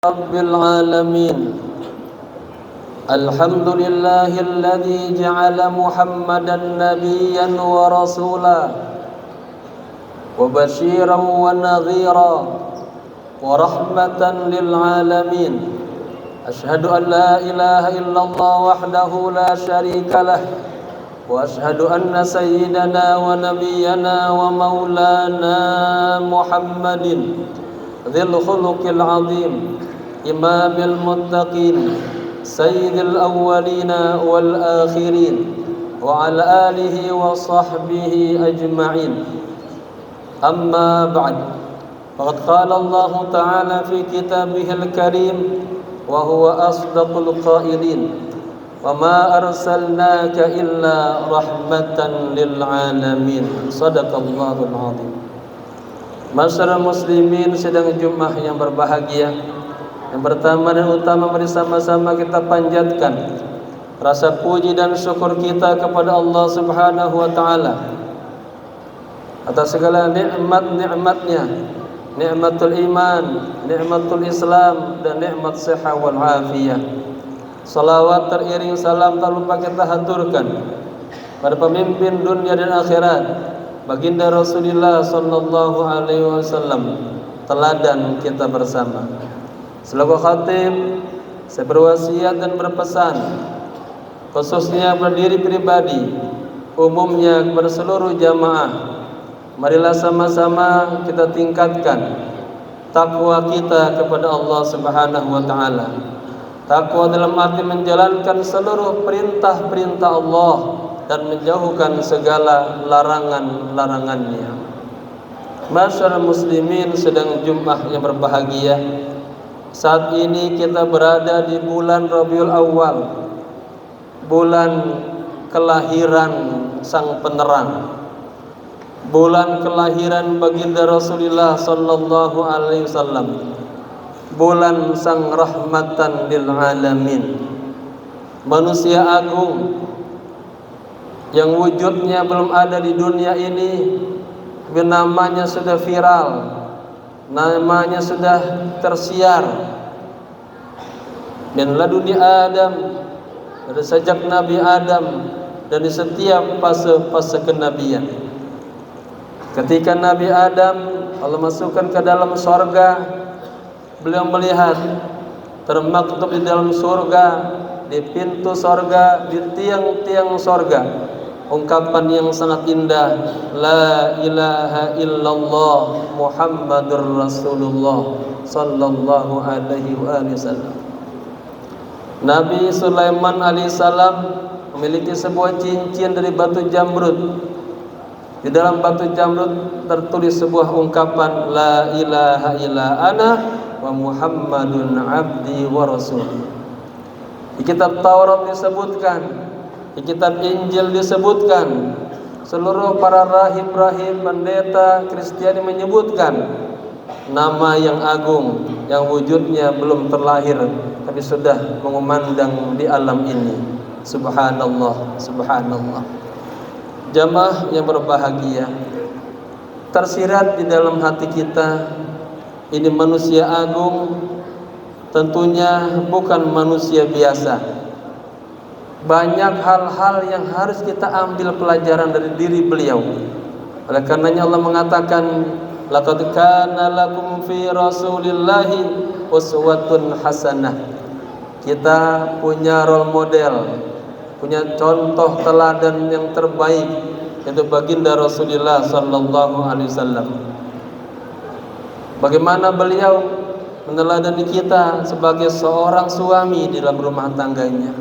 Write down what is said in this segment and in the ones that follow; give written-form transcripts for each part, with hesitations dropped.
رب العالمين. الحمد لله الذي جعل محمدا نبيا ورسولا وبشيرا ونذيرا ورحمة للعالمين. أشهد أن لا إله إلا الله وحده لا شريك له، وأشهد أن سيدنا ونبينا ومولانا محمد ذي الخلق العظيم إمام المتقين سيد الأولين والآخرين وعلى آله وصحبه أجمعين. أما بعد، فقد قال الله تعالى في كتابه الكريم وهو أصدق القائلين: وما أرسلناك إلا رحمة للعالمين. صدق الله العظيم. Masyarakat muslimin sedang Jumat yang berbahagia, yang pertama dan utama mari sama-sama kita panjatkan rasa puji dan syukur kita kepada Allah Subhanahu wa taala atas segala nikmat-nikmatnya, nikmatul iman, nikmatul Islam, dan nikmat sehat wal afiyah. Salawat teriring salam tak lupa kita haturkan pada pemimpin dunia dan akhirat, baginda Rasulullah sallallahu alaihi wasallam, teladan kita bersama. Selaku khatib, saya berwasiat dan berpesan khususnya kepada diri pribadi, umumnya kepada seluruh jamaah, marilah sama-sama kita tingkatkan takwa kita kepada Allah Subhanahu wa taala. Takwa dalam arti menjalankan seluruh perintah-perintah Allah dan menjauhkan segala larangan-larangannya. Masyarakat muslimin sedang Jumat yang berbahagia. Saat ini kita berada di bulan Rabiul Awal, bulan kelahiran sang penerang, bulan kelahiran baginda Rasulullah sallallahu alaihi wasallam, bulan sang rahmatan lil alamin, manusia agung yang wujudnya belum ada di dunia ini, namanya sudah viral, namanya sudah tersiar dan laduni Adam, dari sejak Nabi Adam dan di setiap fase kenabian. Ketika Nabi Adam Allah masukkan ke dalam sorga, beliau melihat termaktub di dalam surga, di pintu sorga, di tiang-tiang sorga, ungkapan yang sangat indah, la ilaha illallah Muhammadur Rasulullah sallallahu alaihi wasallam. Nabi Sulaiman alaihissalam memiliki sebuah cincin dari batu jamrud. Di dalam batu jamrud tertulis sebuah ungkapan, la ilaha illa ana wa Muhammadun abdi wa rasul. Di kitab Taurat disebutkan, di kitab Injil disebutkan, seluruh para rahib-rahib, pendeta Kristiani menyebutkan nama yang agung yang wujudnya belum terlahir tapi sudah mengumandang di alam ini. Subhanallah, subhanallah. Jamaah yang berbahagia, tersirat di dalam hati kita, ini manusia agung, tentunya bukan manusia biasa. Banyak hal-hal yang harus kita ambil pelajaran dari diri beliau. Oleh karenanya Allah mengatakan, laqad kana lakum fi rasulillahi uswatun hasanah. Kita punya role model, punya contoh teladan yang terbaik, yaitu baginda Rasulullah sallallahu alaihi wasallam. Bagaimana beliau meneladani kita sebagai seorang suami di dalam rumah tangganya.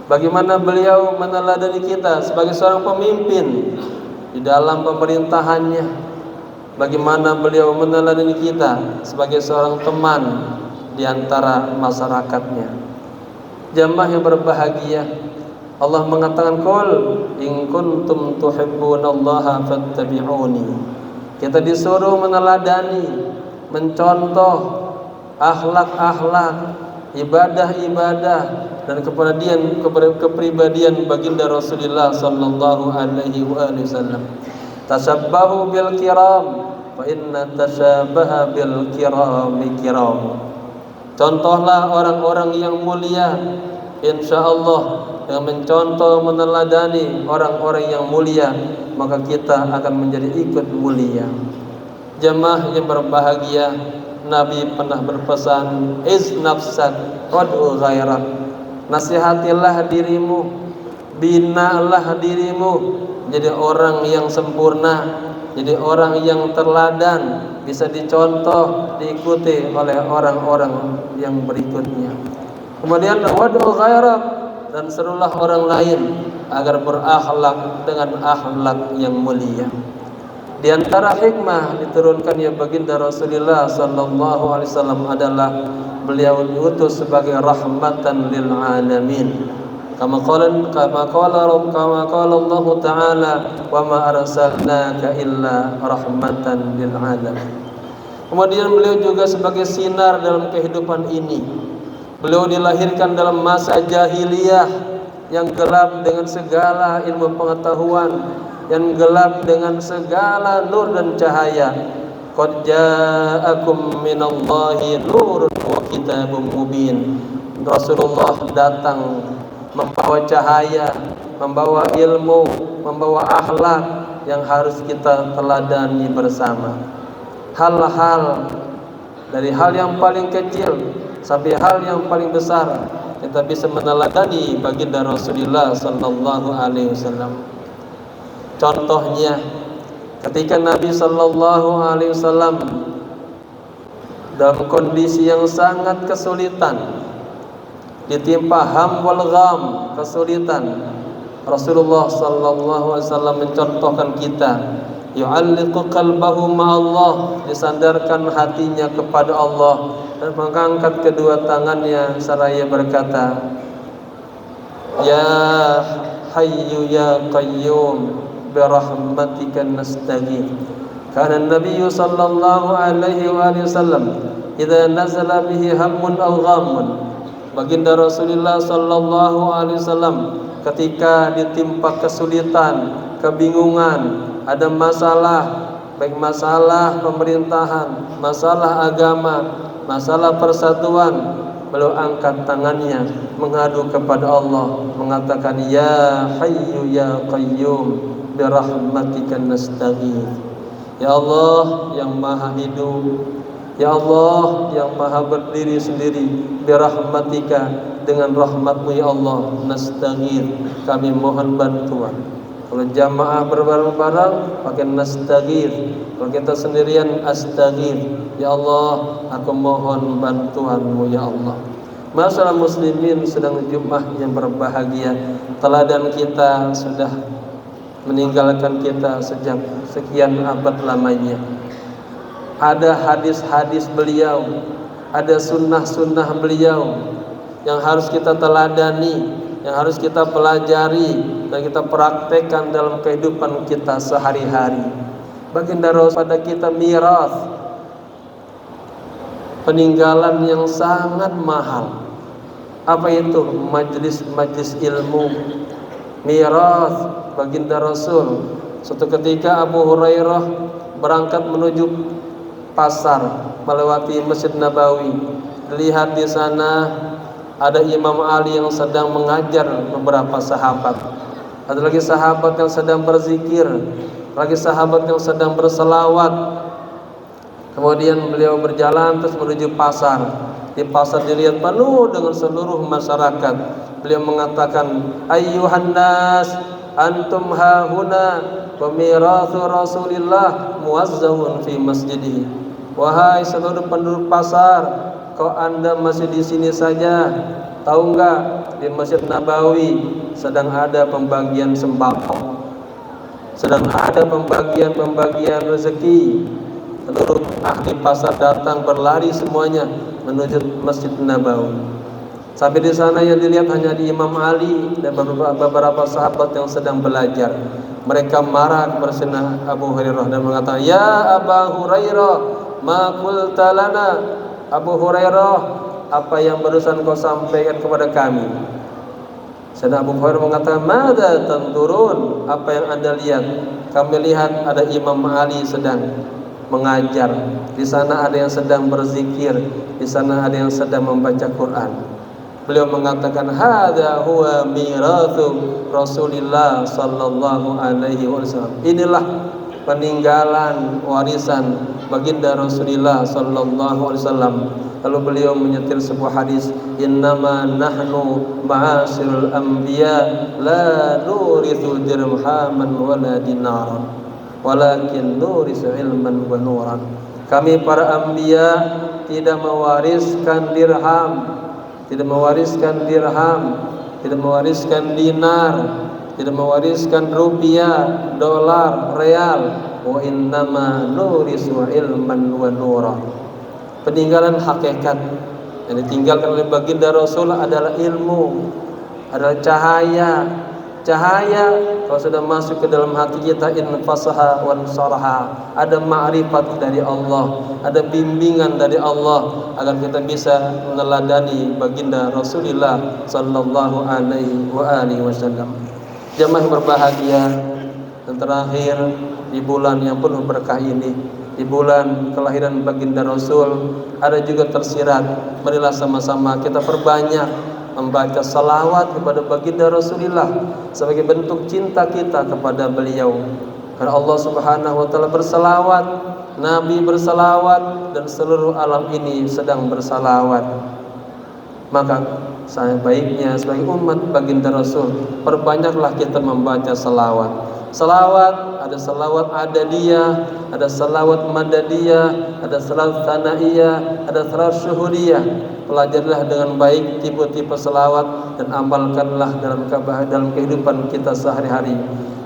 Bagaimana beliau meneladani kita sebagai seorang pemimpin di dalam pemerintahannya. Bagaimana beliau meneladani kita sebagai seorang teman di antara masyarakatnya. Jamaah yang berbahagia, Allah mengatakan, qul in kuntum tuhibbunallaha fattabi'uni. Kita disuruh meneladani, mencontoh akhlak-akhlak, ibadah-ibadah dan kepribadian baginda Rasulullah sallallahu alaihi wasallam. Tasabbahu bil kiram fa inna tashabaha bil kirami kiram. Contohlah orang-orang yang mulia, insya Allah dengan mencontoh meneladani orang-orang yang mulia, maka kita akan menjadi ikut mulia. Jemaah yang berbahagia, Nabi pernah berpesan, iz nafsak wad'u ghairak. Nasihatilah dirimu, binalah dirimu jadi orang yang sempurna, jadi orang yang teladan, bisa dicontoh, diikuti oleh orang-orang yang berikutnya. Kemudian wad'u ghairak, dan serulah orang lain agar berakhlak dengan akhlak yang mulia. Di antara hikmah diturunkannya baginda Rasulullah sallallahu alaihi wasallam adalah beliau diutus sebagai rahmatan lil alamin. Kama qala Allah Ta'ala, wa ma arsalnaka illa rahmatan lil alamin. Kemudian beliau juga sebagai sinar dalam kehidupan ini. Beliau dilahirkan dalam masa jahiliyah yang gelap dengan segala ilmu pengetahuan, yang gelap dengan segala nur dan cahaya. Qad ja'akum minallahi nurun wa kitabun mubin. Rasulullah datang membawa cahaya, membawa ilmu, membawa akhlak yang harus kita teladani bersama. Hal-hal dari hal yang paling kecil sampai hal yang paling besar, kita bisa meneladani baginda Rasulullah sallallahu alaihi wasallam. Contohnya, ketika Nabi sallallahu alaihi wasallam dalam kondisi yang sangat kesulitan, ditimpa ham wal gham, kesulitan, Rasulullah sallallahu alaihi wasallam mencontohkan kita, yu'alliqu qalbahu ma'allah, disandarkan hatinya kepada Allah dan mengangkat kedua tangannya seraya berkata, ya hayyu ya qayyum birahmatika nastaghith. Kana Nabi sallallahu alaihi wasallam idza nazala bihi hammun aw ghammun, baginda Rasulullah sallallahu alaihi wasallam ketika ditimpa kesulitan, kebingungan, ada masalah, baik masalah pemerintahan, masalah agama, masalah persatuan, beliau angkat tangannya mengadu kepada Allah, mengatakan ya hayyu ya qayyum birahmatika nastaghith. Ya Allah yang maha hidup, ya Allah yang maha berdiri sendiri, birahmatika, dengan rahmatmu ya Allah, nastaghith, kami mohon bantuan. Kalau jamaah berbareng-bareng pakai nastaghith, kalau kita sendirian astaghith, ya Allah aku mohon bantuanmu ya Allah. Masalah muslimin sedang Jumat yang berbahagia, teladan kita sudah meninggalkan kita sejak sekian abad lamanya. Ada hadis-hadis beliau, ada sunnah-sunnah beliau yang harus kita teladani, yang harus kita pelajari dan kita praktekkan dalam kehidupan kita sehari-hari. Baginda Rasul pada kita miras, peninggalan yang sangat mahal. Apa itu? Majlis-majlis ilmu, miras baginda Rasul. Suatu ketika Abu Hurairah berangkat menuju pasar melewati Masjid Nabawi. Lihat di sana ada Imam Ali yang sedang mengajar beberapa sahabat. Ada lagi sahabat yang sedang berzikir, lagi sahabat yang sedang berselawat. Kemudian beliau berjalan terus menuju pasar. Di pasar dilihat penuh dengan seluruh masyarakat. Beliau mengatakan, ayyuhan nas, antum hahuna wa mirathu Rasulillah muwazzahun fi masjidihi. Wahai seluruh penduduk pasar, kok anda masih di sini saja? Tahu enggak, di Masjid Nabawi sedang ada pembagian sembako, sedang ada pembagian rezeki. Seluruh ahli pasar datang berlari semuanya menuju Masjid Nabawi. Sampai di sana yang dilihat hanya di Imam Ali dan beberapa sahabat yang sedang belajar. Mereka marah bersama Abu Hurairah dan mengatakan, ya Abu Hurairah, ma qulta lana. Abu Hurairah, apa yang barusan kau sampaikan kepada kami? Sedang Abu Hurairah mengatakan, madza tanturun, apa yang anda lihat? Kami lihat ada Imam Ali sedang mengajar, di sana ada yang sedang berzikir, di sana ada yang sedang membaca Quran. Beliau mengatakan hadza huwa mirathu Rasulillah sallallahu alaihi wasallam. Inilah peninggalan warisan baginda Rasulullah sallallahu alaihi wasallam. Lalu beliau menyetir sebuah hadis, innama nahnu ma'asirul anbiya la nurithu dirhaman wala dinaran walakin nurithu ilman wa nuran. Kami para anbiya tidak mewariskan dirham, tidak mewariskan dinar, tidak mewariskan rupiah, dolar, real. Wa innama nurisu ilman wa nura. Peninggalan hakikat yang ditinggalkan oleh baginda Rasul adalah ilmu, adalah cahaya. Cahaya kalau sudah masuk ke dalam hati kita, infasaha wa ansaraha, ada ma'rifat dari Allah, ada bimbingan dari Allah agar kita bisa meneladani baginda Rasulullah sallallahu alaihi wasallam. Jamaah berbahagia, dan terakhir di bulan yang penuh berkah ini, di bulan kelahiran baginda Rasul, ada juga tersirat, marilah sama-sama kita perbanyak membaca salawat kepada baginda Rasulullah sebagai bentuk cinta kita kepada beliau. Karena Allah Subhanahu wa taala bersalawat, Nabi bersalawat, dan seluruh alam ini sedang bersalawat. Maka sebaiknya sebagai umat baginda Rasul, perbanyaklah kita membaca salawat. Salawat, ada salawat adadiyah, ada salawat madadiyah, ada salawat tanaiyah, ada salawat syuhudiyah. Pelajarilah dengan baik tipe-tipe salawat dan amalkanlah dalam kehidupan kita sehari-hari.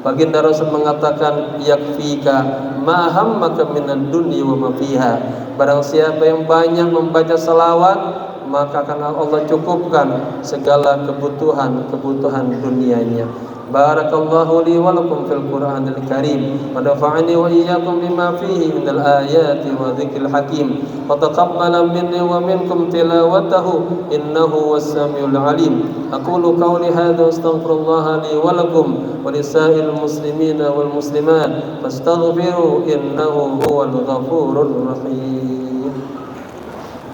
Baginda Rasul mengatakan, yakfika ma hammaka minad dunya wa ma fiha. Barang siapa yang banyak membaca salawat, maka akan Allah cukupkan segala kebutuhan dunianya. Barakallahu li wa lakum fil Qur'anil Karim wa nafa'ani wa iyyakum bima fihi minal ayati wa dzikril hakim wa taqabbala minni wa minkum tilawatahu innahu was-sami'ul 'alim. Aqulu qawli hadza astaghfirullaha li wa lakum wa lisa'il muslimina wal muslimat fastaghfiru innahu huwal ghafurur rahim.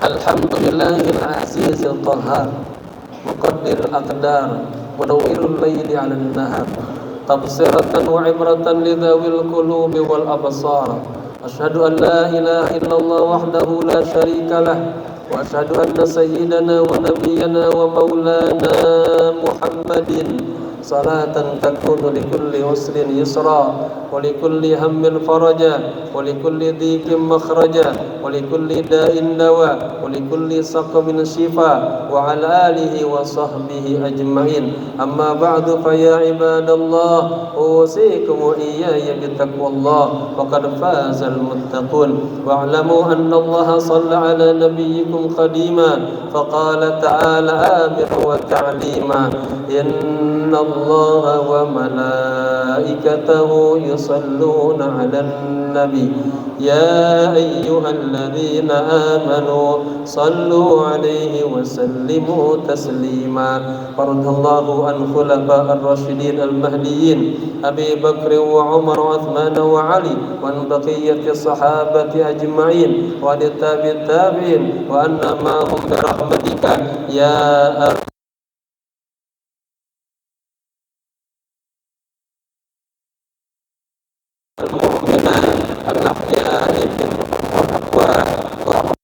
Alhamdulillahil azizil qahhar muqaddiril aqdar ونوّر الليل على النهار تبصرة وعبرة لذوي القلوب والأبصار. أشهد أن لا إله إلا الله وحده لا شريك له وأشهد أن سيدنا ونبينا ومولانا محمد صلاة تكون لكل عسر يسرا ولكل هم فرجا ولكل ضيق مخرجا ولكل داء دواء ولكل سقم شفاء وعلى آله وصحبه أجمعين. أما بعد فيا عباد الله أوصيكم وإياي بتقوى الله وقد فاز المتقون. واعلموا أن الله صلى على نبيكم قديما فقال تعالى آمرا وتعليما إن الله وملائكته يصلون على النبي يا أيها الذين آمنوا صلوا عليه وسلموا تسليما. فرض الله عن خلفاء الراشدين المهديين أبي بكر وعمر وعثمان وعلي وعن بقية الصحابة أجمعين وعن التابعين وأن معهم برحمتك يا المؤمنات الأحياء منهم والأموات.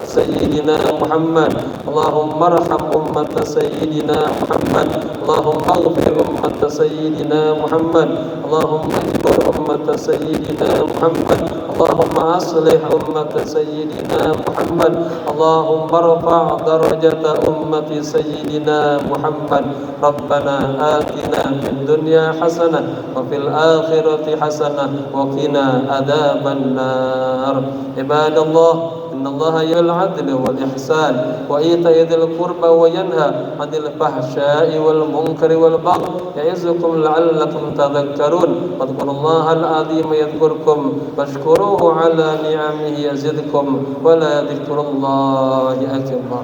سيدنا محمد اللهم ارحم أمة سيدنا محمد اللهم اغفر أمة سيدنا محمد اللهم اجبر أمة سيدنا محمد اللهم أصلح أمة سيدنا محمد اللهم ارفع درجة أمة سيدنا محمد. ربنا آتنا في الدنيا حسنة وفي الآخرة حسنة وقنا عذاب النار. عباد الله innallaha ya'muru bil 'adli wal ihsan wa ita'i dzil qurba wa yanha 'anil fahsya'i wal munkari wal baghi ya'izukum la'allakum tadhakkarun fadhkurullaha al-'azima yadhkurkum washkuruhu 'ala ni'amihi yazidkum wa la dzikrullahi akbar.